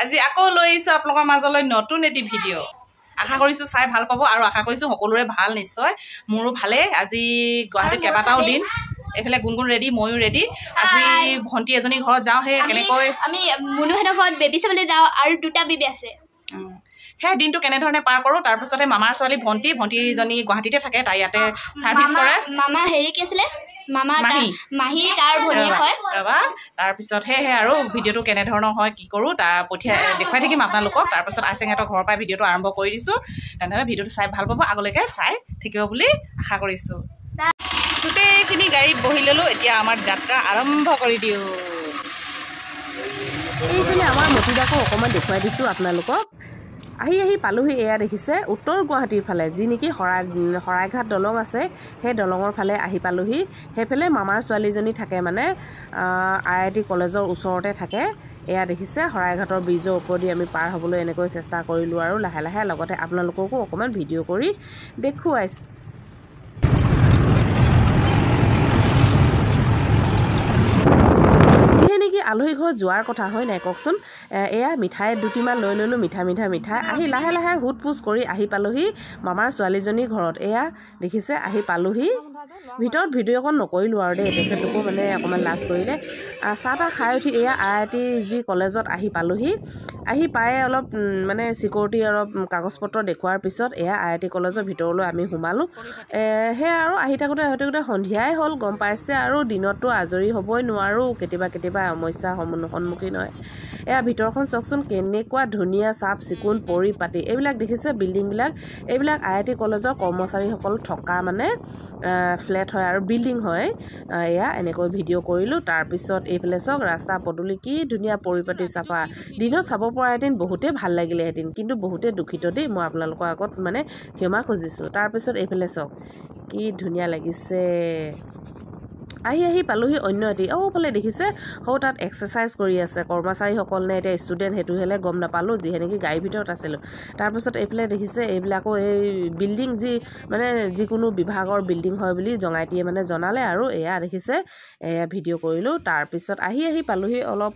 আজি আকৌ লৈ আহিছোঁ আপোনালোকৰ মাজলৈ নতুন এটি ভিডিঅ' আশা কৰিছোঁ চাই ভাল পাব আৰু আশা কৰিছোঁ সকলোৰে ভাল নিশ্চয় মোৰো ভালেই আজি গুৱাহাটীত কেইবাটাও দিন এইফালে গুণগুণ ৰেডি ময়ো ৰেডি আজি ভণ্টি এজনী ঘৰত যাওঁ সেই কেনেকৈ আমি মুনুহেঁতৰ ঘৰত বেবী চাবলৈ যাওঁ আৰু দুটা বেবী আছে সেই দিনটো কেনেধৰণে পাৰ কৰোঁ তাৰপিছতে মামাৰ ছোৱালী ভণ্টিজনী গুৱাহাটীতে থাকে তাই ইয়াতে ছাৰ্ভিচ কৰে মামা হেৰি কি আছিলে মাহী তাৰ ভনীয়েক হয় তাৰপিছত সেয়েহে আৰু ভিডিঅ'টো কেনেধৰণৰ হয় কি কৰোঁ তাৰ দেখুৱাই থাকিম আপোনালোকক তাৰপিছত আইচেঙহঁতৰ ঘৰৰ পৰাই ভিডিঅ'টো আৰম্ভ কৰি দিছোঁ তেনেহ'লে ভিডিঅ'টো চাই ভাল পাব আগলৈকে চাই থাকিব বুলি আশা কৰিছোঁ গোটেইখিনি গাড়ীত বহি ল'লোঁ এতিয়া আমাৰ যাত্ৰা আৰম্ভ কৰি দিওঁ এইফালে আমাৰ মতিদাকো অকণমান দেখুৱাই দিছোঁ আপোনালোকক আহি পালোহি এয়া দেখিছে উত্তৰ গুৱাহাটীৰ ফালে যি নেকি শৰাইঘাট দলং আছে সেই দলঙৰ ফালে আহি পালোহি সেইফালে মামাৰ ছোৱালীজনী থাকে মানে IIT কলেজৰ ওচৰতে থাকে এয়া দেখিছে শৰাইঘাটৰ ব্ৰিজৰ ওপৰেদি আমি পাৰ হ'বলৈ এনেকৈ চেষ্টা কৰিলোঁ আৰু লাহে লাহে লগতে আপোনালোককো অকণমান ভিডিঅ' কৰি দেখুৱাইছোঁ নেকি আলহী ঘৰত যোৱাৰ কথা হয় নাই কওকচোন এয়া মিঠাই দুটিমান লৈ ল'লোঁ মিঠাই আহি লাহে লাহে হুট পুচ কৰি আহি পালোহি মামাৰ ছোৱালীজনীৰ ঘৰত এয়া দেখিছে আহি পালোহি ভিতৰত ভিডিঅ' অকণ নকৰিলোঁ আৰু দেই তেখেতলোকো মানে অকণমান লাজ কৰিলে চাহ তাহ খাই উঠি এয়া IITG কলেজত আহি পালোহি আহি পাই অলপ মানে চিকিউৰিটি অলপ কাগজ পত্ৰ দেখুৱাৰ পিছত এয়া IIT কলেজৰ ভিতৰলৈ আমি সোমালোঁ সেয়া আৰু আহি থাকোঁতে সন্ধিয়াই হ'ল গম পাইছে আৰু দিনততো আজৰি হ'বই নোৱাৰোঁ কেতিয়াবা সমস্যাৰ সন্মুখীন হয় এয়া ভিতৰখন চাওকচোন কেনেকুৱা ধুনীয়া চাফ চিকুণ পৰিপাতি এইবিলাক দেখিছে বিল্ডিংবিলাক এইবিলাক IIT কলেজৰ কৰ্মচাৰীসকল থকা মানে ফ্লেট হয় আৰু বিল্ডিং হয় এয়া এনেকৈ ভিডিঅ' কৰিলোঁ তাৰপিছত এইফালে চাওক ৰাস্তা পদূলি কি ধুনীয়া পৰিপাতি চাফা দিনত চাব পৰাহেঁতেন বহুতেই ভাল লাগিলেহেঁতেন কিন্তু বহুতেই দুখিত দেই মই আপোনালোকৰ আগত মানে ক্ষমা খুজিছোঁ তাৰপিছত এইফালে চাওক কি ধুনীয়া লাগিছে আহি পালোহি অন্য এটি ফালে দেখিছে তাত এক্সাৰচাইজ কৰি আছে কৰ্মচাৰীসকল নে এতিয়া ষ্টুডেণ্ট সেইটো হ'লে গম নাপালোঁ যিহেনেকি গাড়ীৰ ভিতৰত আছিলোঁ তাৰপিছত এইফালে দেখিছে এইবিলাকো এই বিল্ডিং যি মানে যিকোনো বিভাগৰ বিল্ডিং হয় বুলি জঙাইটিয়ে মানে জনালে আৰু এয়া দেখিছে এয়া ভিডিঅ' কৰিলোঁ তাৰপিছত আহি পালোহি অলপ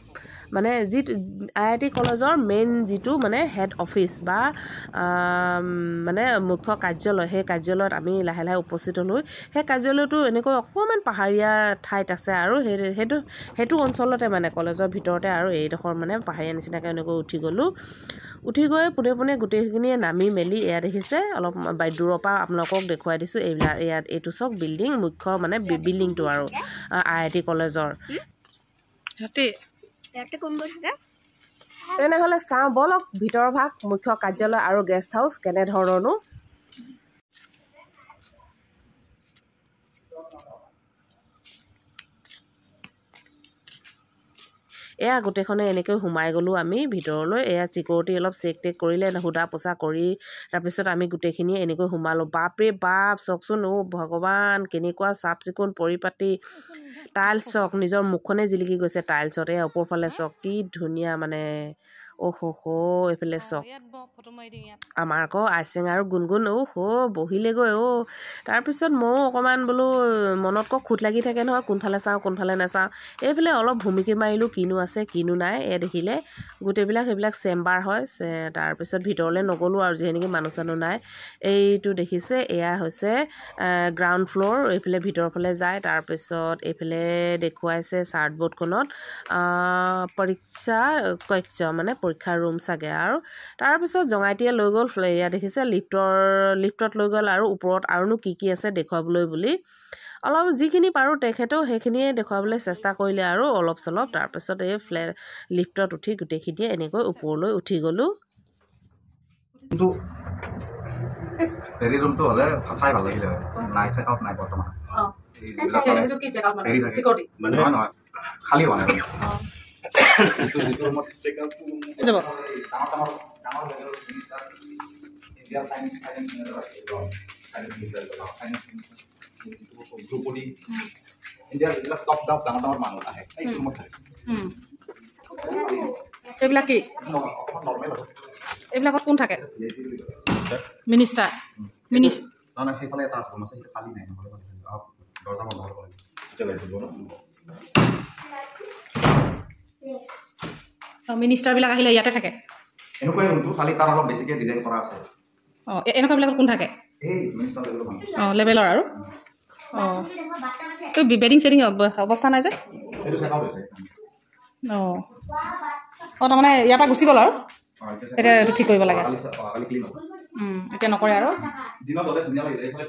মানে যি IIT কলেজৰ মেইন যিটো মানে হেড অফিচ বা মানে মুখ্য কাৰ্যালয় সেই কাৰ্যালয়ত আমি লাহে লাহে উপস্থিত হ'লোঁ সেই কাৰ্যালয়টো এনেকৈ অকণমান পাহাৰীয়া ঠাইত আছে আৰু সেইটো অঞ্চলতে মানে কলেজৰ ভিতৰতে আৰু এইডোখৰ মানে পাহাৰীয়া নিচিনাকৈ এনেকৈ উঠি গৈ পোনে গোটেইখিনিয়ে নামি মেলি এয়া দেখিছে অলপ দূৰৰ পৰা আপোনালোকক দেখুৱাই দিছোঁ ইয়াত এইটো চব বিল্ডিং মুখ্য মানে বিল্ডিংটো আৰু IIT কলেজৰ তেনেহ'লে চাওঁ বলক ভিতৰৰ ভাগ মুখ্য কাৰ্যালয় আৰু গেষ্ট হাউচ কেনেধৰণৰনো এয়া গোটেইখনে এনেকৈ সোমাই গ'লোঁ আমি ভিতৰলৈ এয়া চিকিউৰিটি অলপ চেক কৰিলে সোধা পোছা কৰি তাৰপিছত আমি গোটেইখিনিয়ে এনেকৈ সোমালোঁ বাপৰে বাপ চাওকচোন ভগৱান কেনেকুৱা চাফ চিকুণ পৰিপাতি টাইলছ চক নিজৰ মুখখনে জিলিকি গৈছে টাইলছত এয়া ওপৰফালে চক কি ধুনীয়া মানে এইফালে চক আমাৰ আকৌ আইচেং আৰু গুণগুণ বহিলেগৈ তাৰপিছত ময়ো অকণমান বোলো মনত খুট লাগি থাকে নহয় কোনফালে চাওঁ কোনফালে নাচাওঁ এইফালে অলপ ভুমুকি মাৰিলোঁ কিনো আছে কিনো নাই দেখিলে গোটেইবিলাক সেইবিলাক চেম্বাৰ হয় তাৰপিছত ভিতৰলৈ নগ'লোঁ আৰু যিহেনেকি মানুহ চানুহ নাই এইটো দেখিছে এয়া হৈছে গ্ৰাউণ্ড ফ্ল'ৰ এইফালে ভিতৰৰ ফালে যায় তাৰপিছত এইফালে দেখুৱাইছে চাৰ্টবোৰ্ডখনত পৰীক্ষা কক্ষ মানে পৰীক্ষাৰ ৰুম চাগে আৰু তাৰপিছত জঙাইটিয়ে লৈ গ'ল এয়া দেখিছে লিফ্টত লৈ গ'ল আৰু ওপৰত আৰুনো কি আছে দেখুৱাবলৈ বুলি অলপ যিখিনি পাৰোঁ তেখেতেও সেইখিনিয়ে দেখুৱাবলৈ চেষ্টা কৰিলে আৰু অলপ চলপ তাৰপিছত এই লিফ্টত উঠি গোটেইখিনিয়ে এনেকৈ ওপৰলৈ উঠি গ'লোঁ হেৰি ৰুমটো হ'লে সঁচাই ভাল লাগিলে নাই চেক আউট নাই বৰ্তমান নহয় খালী হোৱা নাই এইবিলাকত কোন থাকে মিনিষ্টাৰ সেইফালে এটা আছে খালী নাই দৰ্জা বন্ধ কৰিব লাগিব মিনিষ্টাৰবিলাক আহিলে ইয়াতে থাকে এনেকুৱাই ৰুমটো খালি তাৰ অলপ বেছিকৈ ডিজাইন কৰা আছে এনেকুৱাবিলাকত কোন থাকে এই মিনিষ্টাৰ লেভেলৰ লেভেলৰ আৰু তো বেডিং চেডিং অৱস্থা নাই যে এইটো চেকআউট হৈছে তাৰমানে ইয়াৰ পৰা গুচি গ'ল আৰু এতিয়া এইটো ঠিক কৰিব লাগে কালি ক্লিন হ'ব এতিয়া নকৰে আৰু দিনত হ'লে ধুনীয়া লাগে এইফালে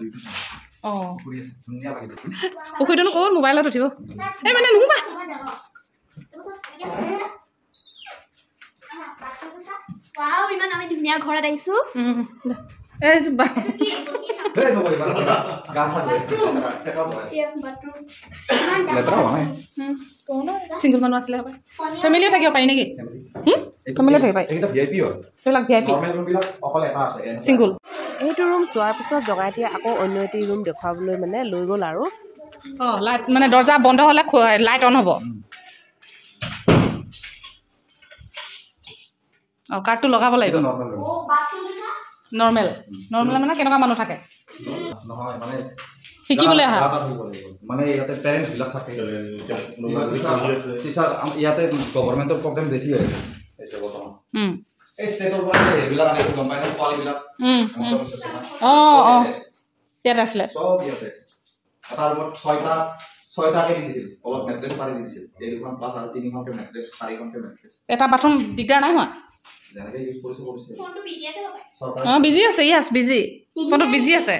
ধুনীয়া লাগে পুখুৰীটোনো ক'ত মোবাইলত উঠিব এই মানে নুবা ৱাও ইমান আমি ধুনীয়া ঘৰত আহিছো এই চিংগল মানুহ আছিলে হ'ব ফেমিলিও থাকিব পাৰি নেকি ফেমিলিও থাকিব পাৰি এইবিলাক VIP চিংগল এইটো ৰুম চোৱাৰ পিছত জগাইটিয়ে আকৌ অন্য এটি ৰুম দেখুৱাবলৈ মানে লৈ গ'ল আৰু লাইট মানে দৰ্জা বন্ধ হ'লে লাইট অন হ'ব কাৰ্ডটো লগাব লাগিব নৰ্মেল মানে কেনেকুৱা মানুহ থাকে নহয় মানে শিকিবলৈ আহা মানে ইয়াতে পেৰেণ্টছ বিলাক থাকে টিচাৰ ইয়াতে গভৰ্ণমেণ্টৰ প্ৰগ্ৰেম বেছি হৈ আছে এই ষ্টেটৰ পৰা এইবিলাক আনি গম পাই নহয় পোৱালিবিলাক ইয়াতে আছিলে চব ইয়াতে এটা ৰুমত ছয়টাকে দি দিছিল অলপ মেট্ৰেছ পাৰি দি দিছিল এই দুখন প্লাছ আৰু 3খনকে মেট্ৰেছ 4খনকে মেট্ৰেছ এটা বাথৰুম দিগদাৰ নাই হোৱা যেনেকে ইউজ কৰিছে ফোনটো বিজিয়াতে হ'ব বিজি আছে ইয়াছ বিজি ফোনটো বিজি আছে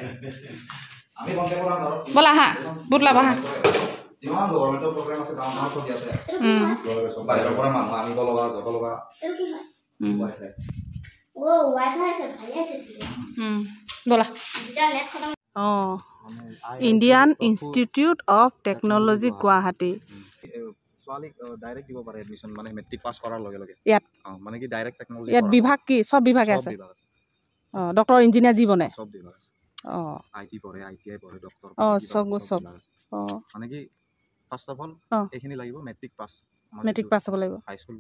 আমি কণ্টেক্ট কৰা ধৰক ব'লা আহা বুট লাভ আহা যিমান গভৰ্ণমেণ্টৰ প্ৰগ্ৰেম আছে গাঁৱৰ চব ইয়াতে বাহিৰৰ পৰা মানুহ আহিব লগা যাব লগা ৱাইফাই আছে ভালে আছে ব'লা এতিয়া নেট খতম Indian institute of technology Guwahati ছোৱালীক ডাইৰেক্ট দিব পাৰে এডমিশ্যন মানে মেট্ৰিক পাছ কৰাৰ লগে লগে ইয়াত মানে কি ডাইৰেক্ট টেকন'লজি ইয়াত বিভাগ কি চব বিভাগে আছে ডক্টৰ ইঞ্জিনিয়াৰ যি বনে চব বিভাগ আছে IT পঢ়ে ITI পঢ়ে ডক্টৰ চব মানে কি ফাৰ্ষ্ট অফ অল এইখিনি লাগিব মেট্ৰিক পাছ হ'ব লাগিব হাই স্কুল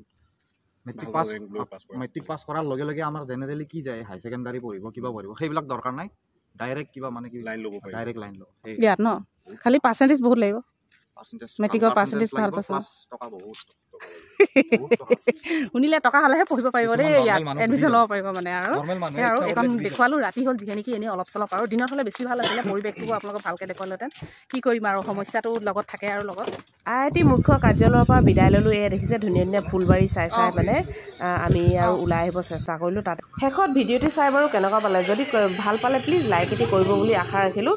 মেট্ৰিক পাছ কৰাৰ লগে লগে আমাৰ জেনেৰেলি কি যায় হাই ছেকেণ্ডাৰী পঢ়িব কিবা পঢ়িব সেইবিলাক দৰকাৰ নাই ডাইৰেক্ট কিবা মানে কি লাইন ল'ব পাৰি ডাইৰেক্ট লাইন ল'ব ইয়াত ন খালি পাৰ্চেণ্টেজ বহুত লাগিব মেট্ৰিকৰ পাৰ্চেণ্টেজ ভাল পাইছোঁ টকা বহুত শুনিলে টকা হ'লেহে পঢ়িব পাৰিব দেই ইয়াত এডমিশ্যন ল'ব পাৰিব মানে আৰু এইখন দেখুৱালোঁ ৰাতি হ'ল যিখিনি কি এনেই অলপ চলপ আৰু দিনত হ'লে বেছি ভাল আছিলে পৰিৱেশটোকো আপোনালোকক ভালকৈ দেখুৱালোহেঁতেন কি কৰিম আৰু সমস্যাটো লগত থাকে আৰু লগত IIT মুখ্য কাৰ্যালয়ৰ পৰা বিদায় ল'লোঁ এয়া দেখিছে ধুনীয়া ধুনীয়া ফুলবাৰী চাই মানে আমি আৰু ওলাই আহিব চেষ্টা কৰিলোঁ তাত শেষত ভিডিঅ'টো চাই বাৰু কেনেকুৱা পালে যদি ভাল পালে প্লিজ লাইক এটি কৰিব বুলি আশা ৰাখিলোঁ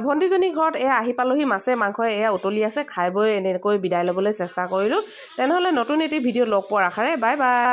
ভণ্টিজনী ঘৰত এয়া আহি পালোহি মাছে মাংসই এয়া উতলি আছে খাই বৈ এনেকৈ বিদায় ল'বলৈ চেষ্টা কৰিলোঁ তেনেহ'লে নতুন এটি ভিডিঅ' লগ পোৱাৰ আশাৰে বাই বাই